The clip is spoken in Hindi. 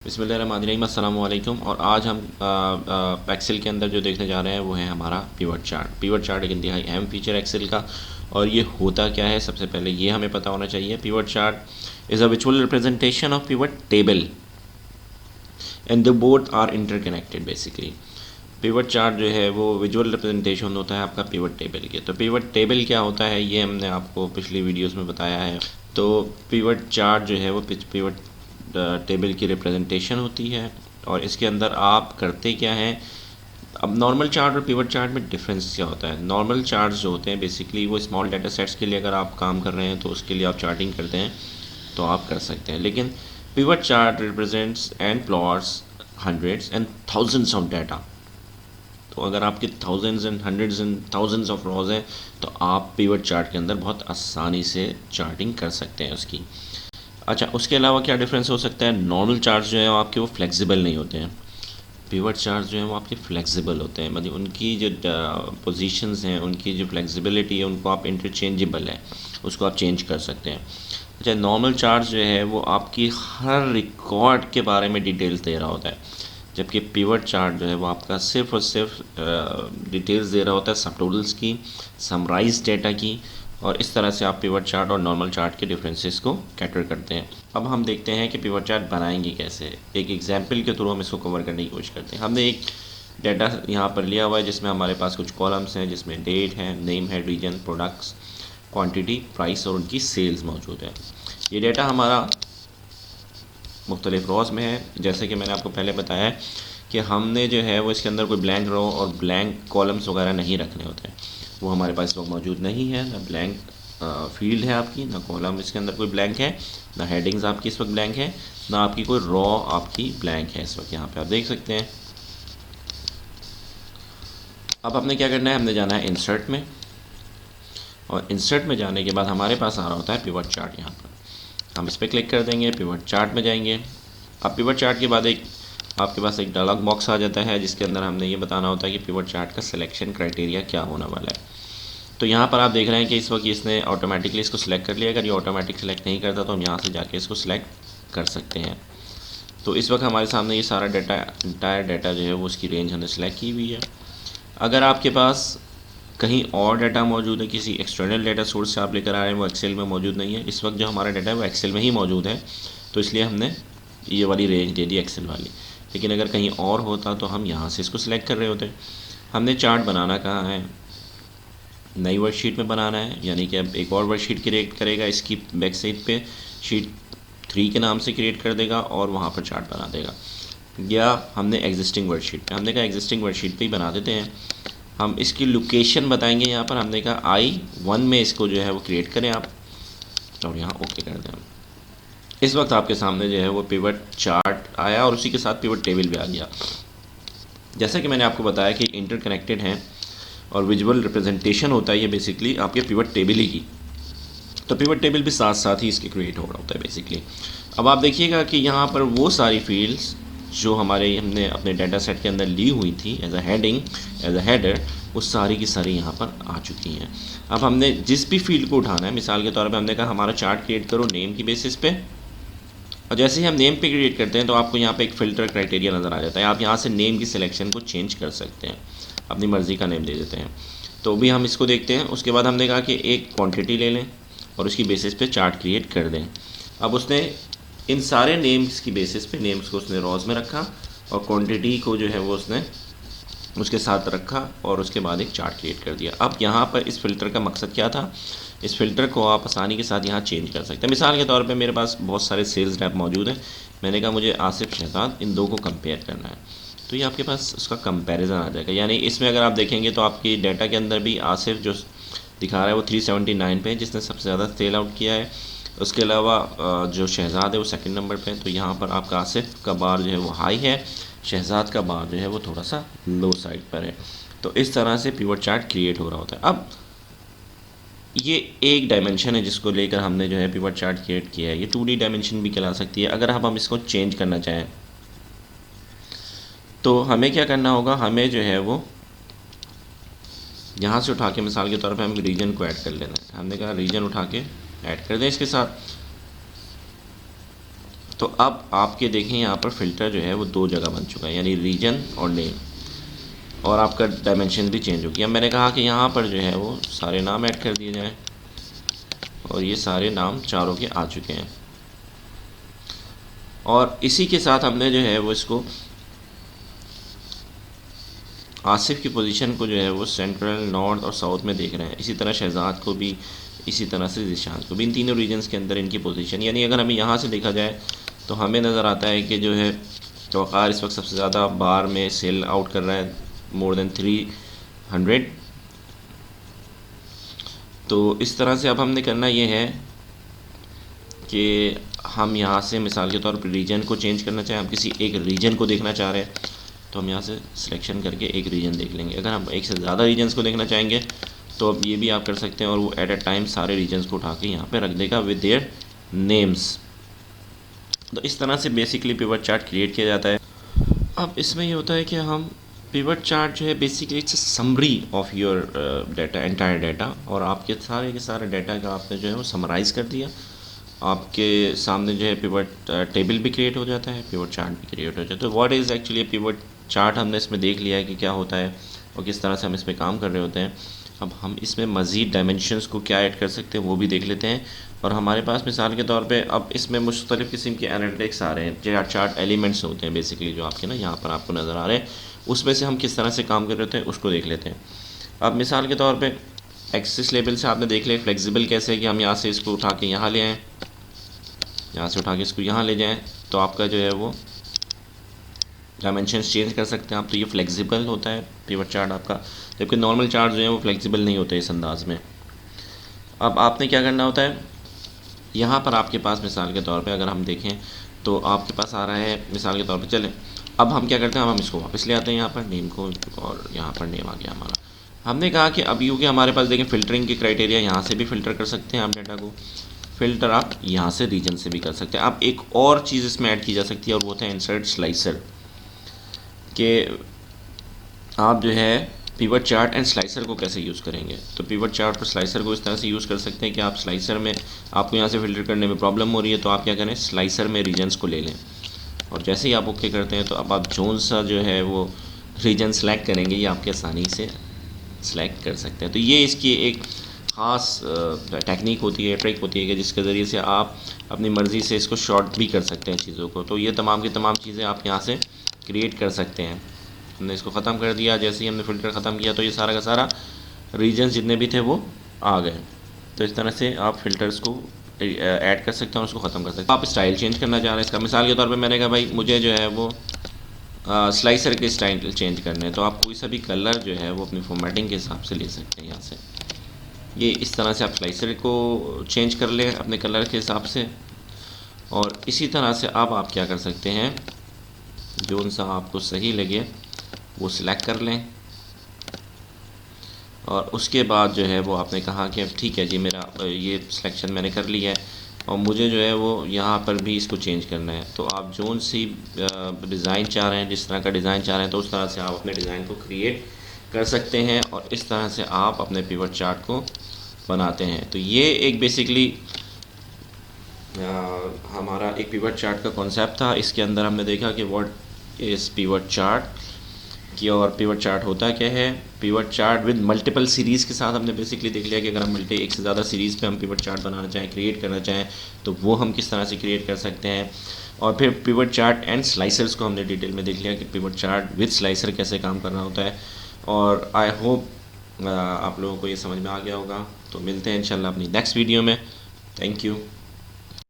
बिस्मिल्लाहिर्रहमानिर्रहीम, अस्सलाम वालेकुम। और आज हम एक्सेल के अंदर जो देखने जा रहे हैं वो है हमारा पिवट चार्ट। पिवट चार्ट एक इंतहाई अहम फीचर है एक्सेल का। और ये होता क्या है, सबसे पहले ये हमें पता होना चाहिए। Pivot chart is a visual representation of pivot table and the both are interconnected basically. Pivot chart जो है वो विजुअल रिप्रेजेंटेशन होता है आपका पिवट टेबल के। तो पिवट टेबल क्या होता है ये हमने आपको पिछली वीडियोस में बताया है। तो पिवट चार्ट जो है वो पिवट टेबल की रिप्रेजेंटेशन होती है। और इसके अंदर आप करते क्या हैं, अब नॉर्मल चार्ट और पिवट चार्ट में डिफरेंस क्या होता है। नॉर्मल चार्ट्स जो होते हैं बेसिकली वो स्मॉल डाटा सेट्स के लिए अगर आप काम कर रहे हैं तो उसके लिए आप चार्टिंग करते हैं तो आप कर सकते हैं। लेकिन pivot chart represents and plots hundreds and thousands of data. तो अगर आपके thousands and hundreds and thousands of rows हैं तो आप पिवट चार्ट के अंदर बहुत आसानी से चार्टिंग कर सकते हैं उसकी। अच्छा, उसके अलावा क्या डिफरेंस हो सकता है, नॉर्मल चार्ट्स जो है वो आपके वो फ्लेक्सिबल नहीं होते हैं। पिवट चार्ट्स जो हैं वो आपके फ्लेक्सिबल होते हैं, मतलब उनकी जो पोजीशंस हैं उनकी जो फ्लेक्सिबिलिटी है उनको आप इंटरचेंजेबल है, उसको आप चेंज कर सकते हैं। अच्छा, नॉर्मल चार्ट्स जो है वो आपकी हर रिकॉर्ड के बारे में डिटेल्स दे रहा होता है, जबकि पिवट चार्ट जो है वो आपका सिर्फ और सिर्फ डिटेल्स दे रहा होता है सब टोटल्स की, समराइज डेटा की। और इस तरह से आप पिवट चार्ट और नॉर्मल चार्ट के डिफरेंसेस को कैटर करते हैं। अब हम देखते हैं कि पिवट चार्ट बनाएंगे कैसे। एक एग्जांपल के थ्रू हम इसको कवर करने की कोशिश करते हैं। हमने एक डाटा यहाँ पर लिया हुआ है जिसमें हमारे पास कुछ कॉलम्स हैं, जिसमें डेट है, नेम है, रीजन, प्रोडक्ट्स, क्वांटिटी, प्राइस और उनकी सेल्स मौजूद है। ये डाटा हमारा मुख्तलिफ रॉज में है। जैसे कि मैंने आपको पहले बताया है कि हमने जो है वो इसके अंदर कोई ब्लैंक रो और ब्लैंक कॉलम्स वगैरह नहीं रखने होते हैं, वो हमारे पास इस वक्त मौजूद नहीं है। ना ब्लैंक फील्ड है आपकी, ना कॉलम इसके अंदर कोई ब्लैंक है, ना हेडिंग्स आपकी इस वक्त ब्लैंक है, ना आपकी कोई रॉ आपकी ब्लैंक है इस वक्त। यहाँ पे आप देख सकते हैं। अब आपने क्या करना है, हमने जाना है इंसर्ट में, और इंसर्ट में जाने के बाद हमारे पास आ रहा होता है पिवट चार्ट। यहाँ पर हम इस पर क्लिक कर देंगे, पिवट चार्ट में जाएंगे। अब पिवट चार्ट के बाद एक आपके पास एक डायलॉग बॉक्स आ जाता है जिसके अंदर हमने ये बताना होता है कि पिवट चार्ट का सिलेक्शन क्राइटेरिया क्या होने वाला है। तो यहाँ पर आप देख रहे हैं कि इस वक्त इसने ऑटोमेटिकली इसको सिलेक्ट कर लिया। अगर ये ऑटोमेटिक सिलेक्ट नहीं करता तो हम यहाँ से जाके इसको सिलेक्ट कर सकते हैं। तो इस वक्त हमारे सामने ये सारा डाटा, इंटायर डाटा जो है वो उसकी रेंज हमने सेलेक्ट की हुई है। अगर आपके पास कहीं और डाटा मौजूद है, किसी एक्सटर्नल डाटा सोर्स से आप लेकर आ रहे हैं, वो एक्सेल में मौजूद नहीं है। इस वक्त जो हमारा डाटा है वो एक्सेल में ही मौजूद है, तो इसलिए हमने ये वाली रेंज दे दी एक्सेल वाली। लेकिन अगर कहीं और होता तो हम यहाँ से इसको सिलेक्ट कर रहे होते। हमने चार्ट बनाना कहाँ है, नई वर्कशीट में बनाना है, यानी कि अब एक और वर्कशीट क्रिएट करेगा, इसकी बैक साइड पे शीट 3 के नाम से क्रिएट कर देगा और वहाँ पर चार्ट बना देगा। या हमने एग्जिस्टिंग वर्कशीट पे, हमने कहा एग्जिस्टिंग वर्कशीट पे ही बना देते हैं। हम इसकी लोकेशन बताएंगे, यहाँ पर हमने कहा I1 में इसको जो है वो क्रिएट करें आप, और यहाँ ओके कर दें। इस वक्त आपके सामने जो है वो पिवट चार्ट आया और उसी के साथ पिवट टेबल भी आ गया। जैसा कि मैंने आपको बताया कि इंटरकनेक्टेड हैं और विजुअल रिप्रेजेंटेशन होता है ये बेसिकली आपके पिवट टेबल ही की। तो पिवट टेबल भी साथ साथ ही इसके क्रिएट हो रहा होता है बेसिकली। अब आप देखिएगा कि यहाँ पर वो सारी फील्ड्स जो हमने अपने डाटा सेट के अंदर ली हुई थी as a heading, as a header, वो सारी की सारी यहाँ पर आ चुकी हैं। अब हमने जिस भी फील्ड को उठाना है, मिसाल के तौर पे हमने कहा हमारा चार्ट क्रिएट करो नेम की बेसिस पे, और जैसे ही हम नेम पे क्रिएट करते हैं तो आपको यहाँ पे एक फ़िल्टर क्राइटेरिया नज़र आ जाता है। आप यहाँ से नेम की सिलेक्शन को चेंज कर सकते हैं, अपनी मर्ज़ी का नेम दे देते हैं। तो भी हम इसको देखते हैं। उसके बाद हमने कहा कि एक क्वांटिटी ले लें और उसकी बेसिस पे चार्ट क्रिएट कर दें। अब उसने इन सारे नेम्स की बेसिस पे, नेम्स को उसने रॉज में रखा और क्वांटिटी को जो है वो उसने उसके साथ रखा और उसके बाद एक चार्ट क्रिएट कर दिया। अब यहाँ पर इस फ़िल्टर का मकसद क्या था, इस फ़िल्टर को आप आसानी के साथ यहाँ चेंज कर सकते हैं। मिसाल के तौर पे मेरे पास बहुत सारे सेल्स रैप मौजूद हैं, मैंने कहा मुझे आसिफ शहजाद इन दो को कंपेयर करना है, तो ये आपके पास उसका कंपैरिजन आ जाएगा। यानी इसमें अगर आप देखेंगे तो आपकी डाटा के अंदर भी आसिफ जो दिखा रहा है वो 379 पे, जिसने सबसे ज़्यादा सेल आउट किया है। उसके अलावा जो शहजाद है वो सेकंड नंबर पे है। तो यहाँ पर आपका आसिफ का बार जो है वो हाई है, शहजाद का बार जो है वो थोड़ा सा लो साइड पर है। तो इस तरह से पिवट चार्ट क्रिएट हो रहा होता है। अब ये एक डायमेंशन है जिसको लेकर हमने जो है पिवट चार्ट क्रिएट किया है। ये 2D डायमेंशन भी कहला सकती है। अगर हम इसको चेंज करना चाहें तो हमें क्या करना होगा, हमें जो है वो यहाँ से उठा के, मिसाल के तौर पे हम रीजन को ऐड कर लेना है। हमने कहा रीजन उठा के ऐड कर दें इसके साथ। तो अब आपके देखें यहाँ पर फ़िल्टर जो है वो 2 जगह बन चुका है, यानी रीजन और नेम, और आपका डायमेंशन भी चेंज हो गया। मैंने कहा कि यहाँ पर जो है वो सारे नाम ऐड कर दिए जाएँ, और ये सारे नाम चारों के आ चुके हैं। और इसी के साथ हमने जो है वो इसको आसिफ की पोजीशन को जो है वो सेंट्रल, नॉर्थ और साउथ में देख रहे हैं। इसी तरह शहजाद को भी, इसी तरह से ज़ीशान को भी, इन तीनों रीजन्स के अंदर इनकी पोजीशन, यानी अगर हमें यहाँ से देखा जाए तो हमें नज़र आता है कि जो है वक़ार इस वक्त सबसे ज़्यादा बार में सेल आउट कर रहा है, मोर देन 300। तो इस तरह से अब हमने करना ये है कि हम यहाँ से मिसाल के तौर पर रीजन को चेंज करना चाहें, हम किसी एक रीजन को देखना चाह रहे हैं, तो हम यहाँ से सिलेक्शन करके एक रीजन देख लेंगे। अगर हम एक से ज़्यादा रीजन्स को देखना चाहेंगे तो अब ये भी आप कर सकते हैं, और वो एट अ टाइम सारे रीजन्स को उठा के यहाँ पे रख देगा विद देयर नेम्स। तो इस तरह से बेसिकली पिवट चार्ट क्रिएट किया जाता है। अब इसमें ये होता है कि हम पिवट चार्ट जो है basically it's summary of your data, entire data, और आपके सारे के सारे डाटा का आपने जो है वो समराइज़ कर दिया। आपके सामने जो है पिवट टेबल भी क्रिएट हो जाता है, पिवट चार्ट भी क्रिएट हो जाता है। तो what is actually pivot chart हमने इसमें देख लिया है कि क्या होता है और किस तरह से हम इसमें काम कर रहे होते हैं। अब हम इसमें मज़ीद डायमेंशंस को क्या ऐड कर सकते हैं वो भी देख लेते हैं। और हमारे पास मिसाल के तौर पे अब इसमें मुख्तलिफ़ किस्म के एनालिटिक्स आ रहे हैं, जो चार्ट एलिमेंट्स होते हैं बेसिकली, जो आपके ना यहाँ पर आपको नज़र आ रहे हैं, उसमें से हम किस तरह से काम कर रहे होते हैं उसको देख लेते हैं। अब मिसाल के तौर पर एक्सिस लेवल से आपने देख लिया फ्लेक्सिबल कैसे है कि हम यहाँ से इसको उठा के यहाँ ले आएँ, यहाँ से उठा के इसको यहाँ ले जाएं, तो आपका जो है वो डायमेंशंस चेंज कर सकते हैं आप। तो ये फ्लेक्सिबल होता है पिवट चार्ट आपका, जबकि नॉर्मल चार्ट जो है वो फ्लेक्सिबल नहीं होते इस अंदाज में। अब आपने क्या करना होता है, यहाँ पर आपके पास मिसाल के तौर पे अगर हम देखें तो आपके पास आ रहा है मिसाल के तौर पे, चलें अब हम क्या करते हैं, अब हम इसको वापस ले आते हैं यहाँ पर नेम को, और यहाँ पर नेम आ गया हमारा। हमने कहा कि अब यूँ कि हमारे पास देखें फ़िल्टरिंग के क्राइटेरिया, यहाँ से भी फ़िल्टर कर सकते हैं आप डाटा को, फ़िल्टर आप यहाँ से रीजन से भी कर सकते हैं। आप एक और चीज़ इसमें ऐड की जा सकती है, और वो होता है इंसर्ट स्लाइसर, कि आप जो है पिवट चार्ट एंड स्लाइसर को कैसे यूज़ करेंगे। तो पिवट चार्ट और स्लाइसर को इस तरह से यूज़ कर सकते हैं कि आप स्लाइसर में, आपको यहाँ से फ़िल्टर करने में प्रॉब्लम हो रही है, तो आप क्या करें, स्लाइसर में रीजन्स को ले लें, और जैसे ही आप ओके करते हैं तो अब आप जोन सा जो है वो रीजन सेलेक्ट करेंगे, ये आपके आसानी से सेलेक्ट कर सकते हैं। तो ये इसकी एक ख़ास टेक्निक होती है, ट्रिक होती है कि जिसके ज़रिए से आप अपनी मर्ज़ी से इसको शॉर्ट भी कर सकते हैं चीज़ों को। तो ये तमाम की तमाम चीज़ें आप यहाँ से क्रिएट कर सकते हैं। हमने इसको ख़त्म कर दिया, जैसे ही हमने फ़िल्टर ख़त्म किया तो ये सारा का सारा रीजन्स जितने भी थे वो आ गए। तो इस तरह से आप फ़िल्टर्स को ऐड कर सकते हैं और उसको ख़त्म कर सकते हैं। आप स्टाइल चेंज करना चाह रहे हैं इसका, मिसाल के तौर पर मैंने कहा भाई मुझे जो है वो स्लाइसर के स्टाइल चेंज करने हैं, तो आप कोई सा भी कलर जो है वो अपनी फॉर्मेटिंग के हिसाब से ले सकते हैं यहाँ से। ये इस तरह से आप स्लाइसर को चेंज कर लें अपने कलर के हिसाब से, और इसी तरह से अब आप क्या कर सकते हैं, जो सा आपको सही लगे वो सिलेक्ट कर लें, और उसके बाद जो है वो आपने कहा कि ठीक है जी मेरा ये सिलेक्शन मैंने कर लिया है, और मुझे जो है वो यहाँ पर भी इसको चेंज करना है। तो आप जोन सी डिज़ाइन चाह रहे हैं, जिस तरह का डिज़ाइन चाह रहे हैं, तो उस तरह से आप अपने डिज़ाइन को क्रिएट कर सकते हैं, और इस तरह से आप अपने पिवट चार्ट को बनाते हैं। तो ये एक बेसिकली हमारा एक पिवट चार्ट का कॉन्सेप्ट था। इसके अंदर हमने देखा कि व्हाट इज़ पिवट चार्ट की, और पिवट चार्ट होता क्या है। Pivot chart with multiple series के साथ हमने बेसिकली देख लिया कि अगर हम एक से ज़्यादा सीरीज़ पे हम पिवट चार्ट बनाना चाहें, क्रिएट करना चाहें, तो वो हम किस तरह से क्रिएट कर सकते हैं। और फिर पिवट चार्ट एंड स्लाइसर्स को हमने डिटेल में देख लिया कि पिवट चार्ट विद स्लाइसर कैसे काम करना होता है। और आई होप आप लोगों को ये समझ में आ गया होगा। तो मिलते हैं इंशाल्लाह अपनी नेक्स्ट वीडियो में। Thank you.